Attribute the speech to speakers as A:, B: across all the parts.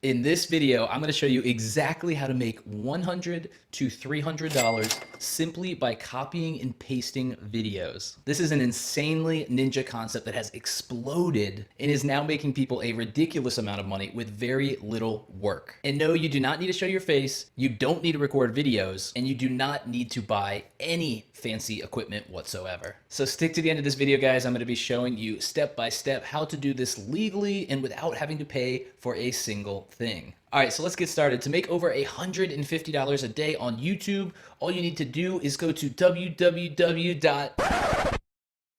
A: In this video, I'm going to show you exactly how to make $100 to $300 simply by copying and pasting videos. This is an insanely ninja concept that has exploded and is now making people a ridiculous amount of money with very little work. And no, you do not need to show your face, you don't need to record videos, and you do not need to buy any fancy equipment whatsoever. So stick to the end of this video, guys. I'm going to be showing you step by step how to do this legally and without having to pay for a single thing. All right, so let's get started. To make over $150 a day on YouTube, all you need to do is go to www.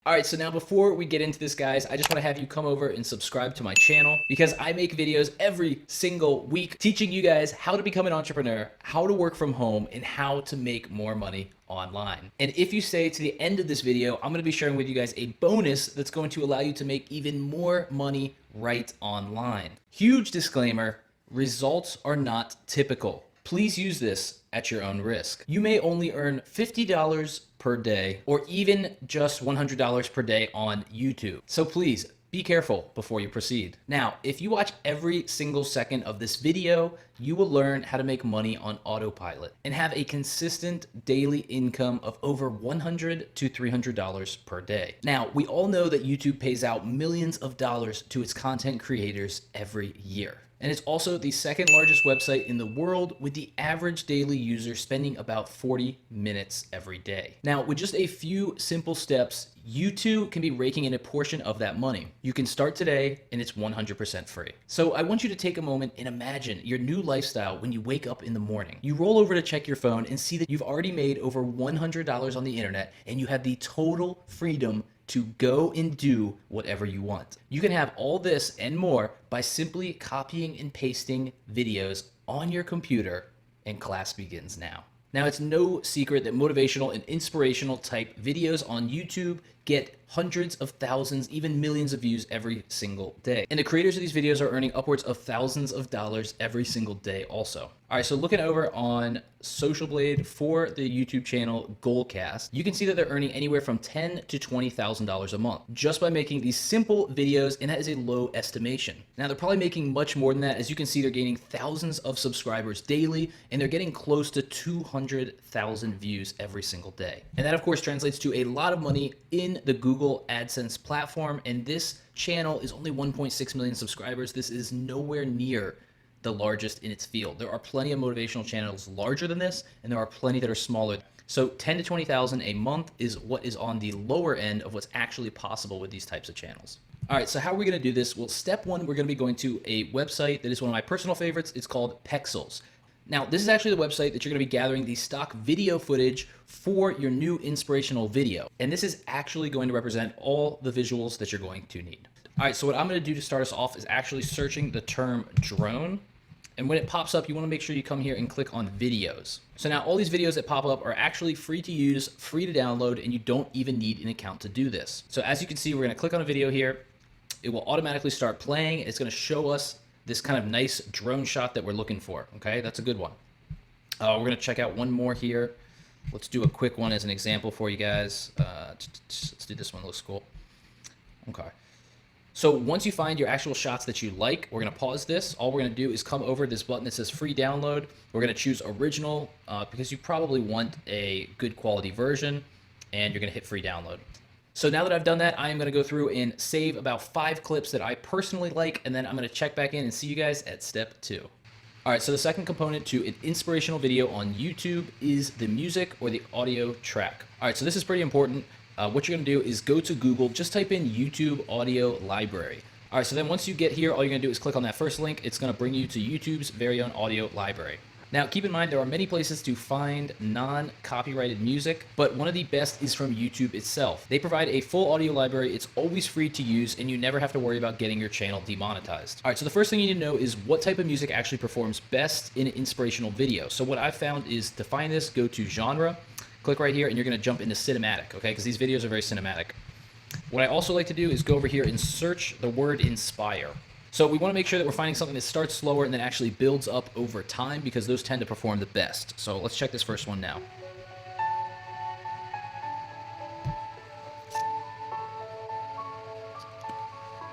A: All right, so now before we get into this, guys, I just want to have you come over and subscribe to my channel because I make videos every single week teaching you guys how to become an entrepreneur, how to work from home, and how to make more money online. And if you stay to the end of this video, I'm going to be sharing with you guys a bonus that's going to allow you to make even more money right online. Huge disclaimer, results are not typical. Please use this at your own risk. You may only earn $50 per day or even just $100 per day on YouTube. So please be careful before you proceed. Now, if you watch every single second of this video, you will learn how to make money on autopilot and have a consistent daily income of over $100 to $300 per day. Now, we all know that YouTube pays out millions of dollars to its content creators every year. And it's also the second largest website in the world, with the average daily user spending about 40 minutes every day. Now, with just a few simple steps, you too can be raking in a portion of that money. You can start today and it's 100% free. So I want you to take a moment and imagine your new lifestyle when you wake up in the morning. You roll over to check your phone and see that you've already made over $100 on the internet and you have the total freedom to go and do whatever you want. You can have all this and more by simply copying and pasting videos on your computer, and class begins now. Now, it's no secret that motivational and inspirational type videos on YouTube get hundreds of thousands, even millions of views every single day. And the creators of these videos are earning upwards of thousands of dollars every single day also. All right, so looking over on Social Blade for the YouTube channel Goalcast, you can see that they're earning anywhere from $10,000 to $20,000 a month just by making these simple videos, and that is a low estimation. Now, they're probably making much more than that. As you can see, they're gaining thousands of subscribers daily, and they're getting close to 200,000 views every single day. And that, of course, translates to a lot of money in the Google AdSense platform, and this channel is only 1.6 million subscribers. This is nowhere near the largest in its field. There are plenty of motivational channels larger than this, and there are plenty that are smaller. So 10 to 20,000 a month is what is on the lower end of what's actually possible with these types of channels. All right, so how are we gonna do this? Well, step one, we're gonna be going to a website that is one of my personal favorites. It's called Pexels. Now, this is actually the website that you're going to be gathering the stock video footage for your new inspirational video. And this is actually going to represent all the visuals that you're going to need. All right, so what I'm going to do to start us off is actually searching the term drone. And when it pops up, you want to make sure you come here and click on videos. So now all these videos that pop up are actually free to use, free to download, and you don't even need an account to do this. So as you can see, we're going to click on a video here. It will automatically start playing. It's going to show us this kind of nice drone shot that we're looking for. Okay, that's a good one. We're going to check out one more here. Let's do a quick one as an example for you guys. Let's do this one. Looks cool. Okay. So once you find your actual shots that you like, we're going to pause this. All we're going to do is come over this button that says free download. We're going to choose original because you probably want a good quality version, and you're going to hit free download. So now that I've done that, I am going to go through and save about 5 clips that I personally like, and then I'm going to check back in and see you guys at step 2. All right, so the second component to an inspirational video on YouTube is the music or the audio track. All right, so this is pretty important. What you're going to do is go to Google, just type in YouTube audio library. All right, so then once you get here, all you're going to do is click on that first link. It's going to bring you to YouTube's very own audio library. Now, keep in mind, there are many places to find non-copyrighted music, but one of the best is from YouTube itself. They provide a full audio library. It's always free to use, and you never have to worry about getting your channel demonetized. All right, so the first thing you need to know is what type of music actually performs best in an inspirational video. So what I've found is to find this, go to genre, click right here, and you're going to jump into cinematic, okay? Because these videos are very cinematic. What I also like to do is go over here and search the word inspire. So we want to make sure that we're finding something that starts slower and then actually builds up over time, because those tend to perform the best. So let's check this first one now.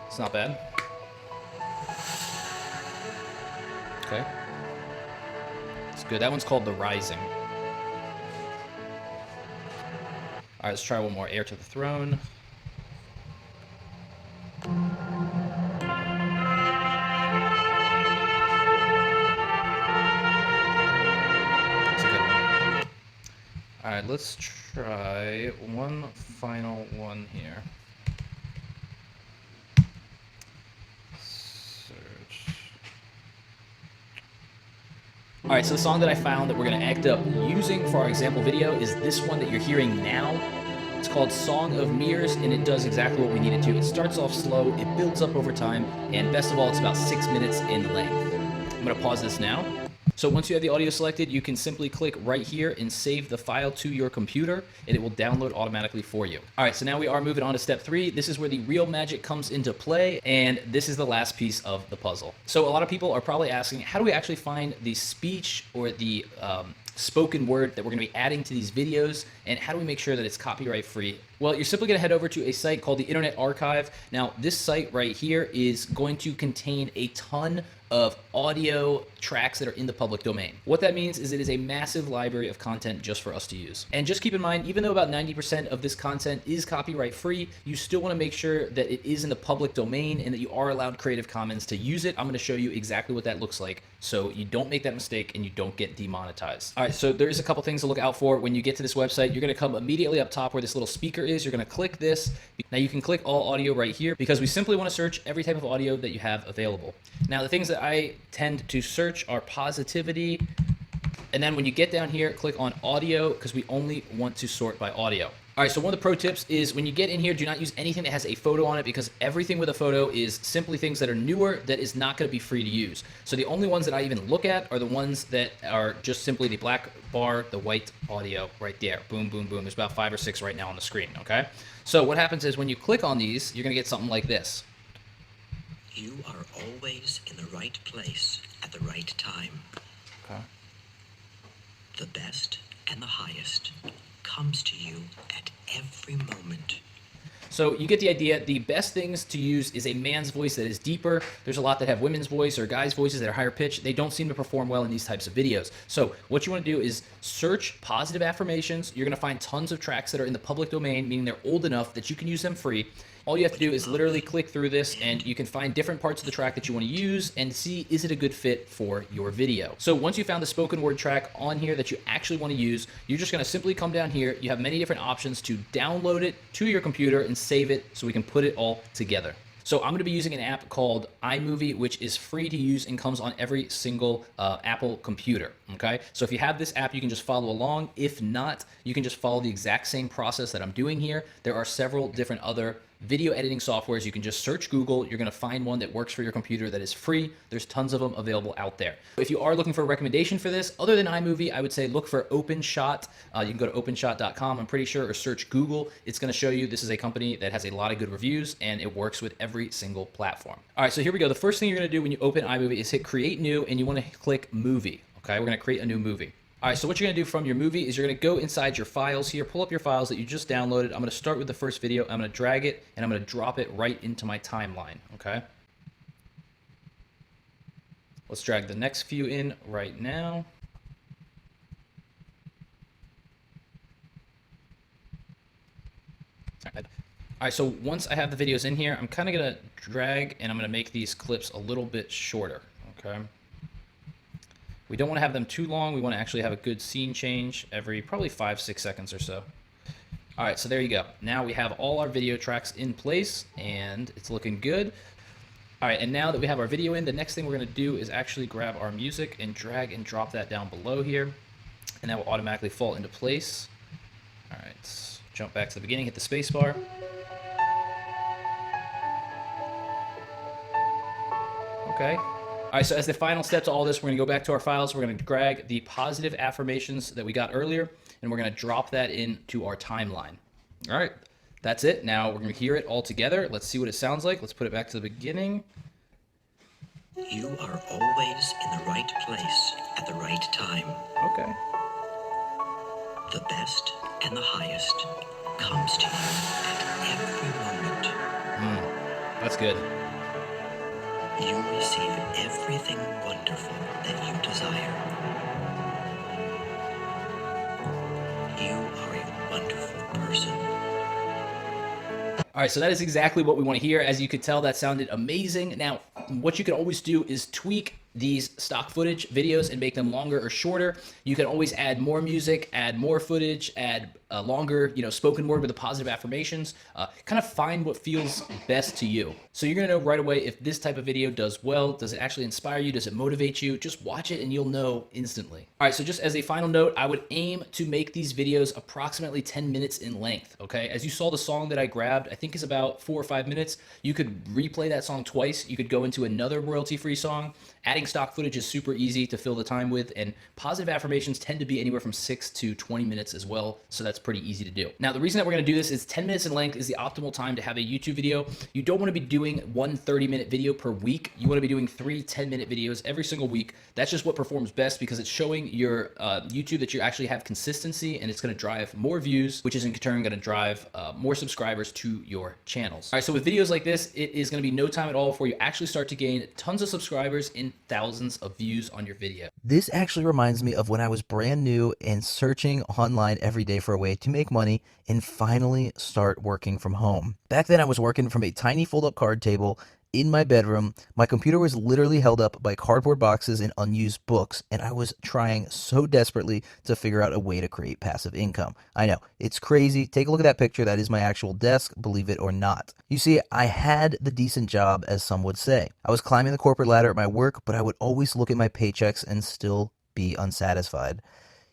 A: It's not bad. Okay. It's good. That one's called The Rising. All right, let's try one more. Heir to the Throne. That's a good one. All right, let's try one final one here. Search. All right, so the song that I found that we're gonna act up using for our example video is this one that you're hearing now. It's called Song of Mirrors, and it does exactly what we need it to. It starts off slow, it builds up over time, and best of all, it's about 6 minutes in length. I'm gonna pause this now. So once you have the audio selected, you can simply click right here and save the file to your computer, and it will download automatically for you. All right, so now we are moving on to step 3. This is where the real magic comes into play, and this is the last piece of the puzzle. So a lot of people are probably asking, how do we actually find the speech or the spoken word that we're going to be adding to these videos, and how do we make sure that it's copyright free? Well, you're simply going to head over to a site called the Internet Archive. Now, this site right here is going to contain a ton of audio tracks that are in the public domain. What that means is it is a massive library of content just for us to use. And just keep in mind, even though about 90% of this content is copyright free, you still want to make sure that it is in the public domain and that you are allowed Creative Commons to use it. I'm going to show you exactly what that looks like so you don't make that mistake and you don't get demonetized. All right, so there's a couple things to look out for when you get to this website. You're going to come immediately up top where this little speaker is. You're going to click this. Now you can click all audio right here because we simply want to search every type of audio that you have available. Now the things that I tend to search are positivity, and then when you get down here, click on audio because we only want to sort by audio. All right, so one of the pro tips is when you get in here, do not use anything that has a photo on it because everything with a photo is simply things that are newer that is not going to be free to use. So the only ones that I even look at are the ones that are just simply the black bar, the white audio right there. Boom, boom, boom. There's about 5 or 6 right now on the screen, okay? So what happens is when you click on these, you're going to get something like this.
B: You are always in the right place at the right time.
A: Okay.
B: The best and the highest comes to you at every moment.
A: So you get the idea. The best things to use is a man's voice that is deeper. There's a lot that have women's voice or guys' voices that are higher pitched. They don't seem to perform well in these types of videos. So what you want to do is search positive affirmations. You're going to find tons of tracks that are in the public domain, meaning they're old enough that you can use them free. All you have to do is literally click through this and you can find different parts of the track that you want to use and see, is it a good fit for your video? So once you found the spoken word track on here that you actually want to use, you're just going to simply come down here. You have many different options to download it to your computer and save it so we can put it all together. So I'm going to be using an app called iMovie, which is free to use and comes on every single Apple computer, okay? So if you have this app, you can just follow along. If not, you can just follow the exact same process that I'm doing here. There are several different other video editing softwares. You can just search Google. You're going to find one that works for your computer that is free. There's tons of them available out there. If you are looking for a recommendation for this, other than iMovie, I would say look for OpenShot. You can go to openshot.com, I'm pretty sure, or search Google. It's going to show you this is a company that has a lot of good reviews and it works with every single platform. All right, so here we go. The first thing you're going to do when you open iMovie is hit Create New, and you want to click Movie. Okay, we're going to create a new movie. All right, so what you're going to do from your movie is you're going to go inside your files here, pull up your files that you just downloaded. I'm going to start with the first video. I'm going to drag it, and I'm going to drop it right into my timeline, okay? Let's drag the next few in right now. All right, so once I have the videos in here, I'm kind of going to drag, and I'm going to make these clips a little bit shorter, okay? We don't want to have them too long. We want to actually have a good scene change every probably 5-6 seconds or so. All right, so there you go. Now we have all our video tracks in place and it's looking good. All right, and now that we have our video in, the next thing we're going to do is actually grab our music and drag and drop that down below here. And that will automatically fall into place. All right, let's jump back to the beginning, hit the space bar. Okay. All right, so as the final step to all this, we're going to go back to our files. We're going to drag the positive affirmations that we got earlier, and we're going to drop that into our timeline. All right, that's it. Now we're going to hear it all together. Let's see what it sounds like. Let's put it back to the beginning.
B: You are always in the right place at the right time.
A: Okay.
B: The best and the highest comes to you at every moment.
A: That's good.
B: you receive everything wonderful that you desire. You are a wonderful person.
A: All right, so that is exactly what we want to hear. As you could tell, that sounded amazing. Now, what you can always do is tweak these stock footage videos and make them longer or shorter. You can always add more music, add more footage, add longer, spoken word with the positive affirmations. Kind of find what feels best to you. So you're gonna know right away if this type of video does well. Does it actually inspire you? Does it motivate you? Just watch it and you'll know instantly. All right, so just as a final note, I would aim to make these videos approximately 10 minutes in length, okay? As you saw, the song that I grabbed, I think is about 4 or 5 minutes. You could replay that song twice. You could go into another royalty-free song. Adding stock footage is super easy to fill the time with, and positive affirmations tend to be anywhere from 6 to 20 minutes as well, so that's pretty easy to do. Now, the reason that we're gonna do this is 10 minutes in length is the optimal time to have a YouTube video. You don't wanna be doing one 30-minute video per week. You wanna be doing 3 10-minute videos every single week. That's just what performs best because it's showing your YouTube that you actually have consistency, and it's gonna drive more views, which is in turn gonna drive more subscribers to your channels. All right, so with videos like this, it is gonna be no time at all before you actually start to gain tons of subscribers in thousands of views on your video.
C: This actually reminds me of when I was brand new and searching online every day for a way to make money and finally start working from home. Back then I was working from a tiny fold-up card table in my bedroom. My computer was literally held up by cardboard boxes and unused books, and I was trying so desperately to figure out a way to create passive income. I know, it's crazy. Take a look at that picture. That is my actual desk, believe it or not. You see, I had the decent job, as some would say. I was climbing the corporate ladder at my work, but I would always look at my paychecks and still be unsatisfied.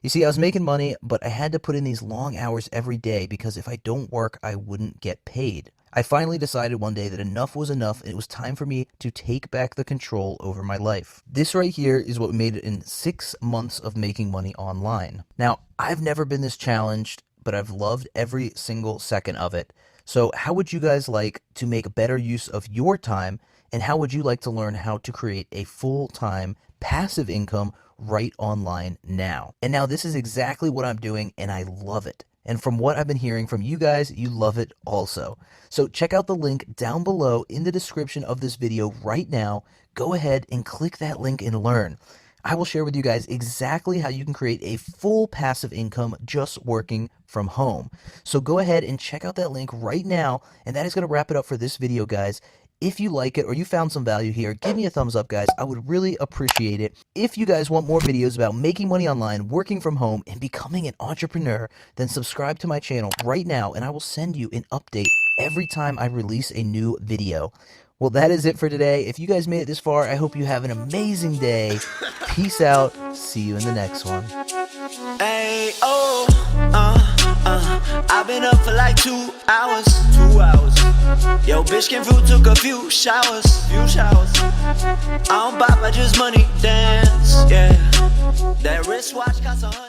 C: You see, I was making money, but I had to put in these long hours every day because if I don't work, I wouldn't get paid. I finally decided one day that enough was enough and it was time for me to take back the control over my life. This right here is what made it in 6 months of making money online. Now, I've never been this challenged, but I've loved every single second of it. So how would you guys like to make better use of your time, and how would you like to learn how to create a full-time passive income right online now? And now this is exactly what I'm doing, and I love it. And from what I've been hearing from you guys, you love it also. So check out the link down below in the description of this video right now. Go ahead and click that link and learn. I will share with you guys exactly how you can create a full passive income just working from home. So go ahead and check out that link right now, and that is going to wrap it up for this video, guys. If you like it or you found some value here, give me a thumbs up, guys. I would really appreciate it. If you guys want more videos about making money online, working from home, and becoming an entrepreneur, then subscribe to my channel right now, and I will send you an update every time I release a new video. Well, that is it for today. If you guys made it this far, I hope you have an amazing day. Peace out. See you in the next one.
D: Hey, oh, I've been up for like 2 hours. 2 hours. Yo, bitch came through, took a few showers. I don't bop, I just money dance, yeah. That wristwatch costs 100.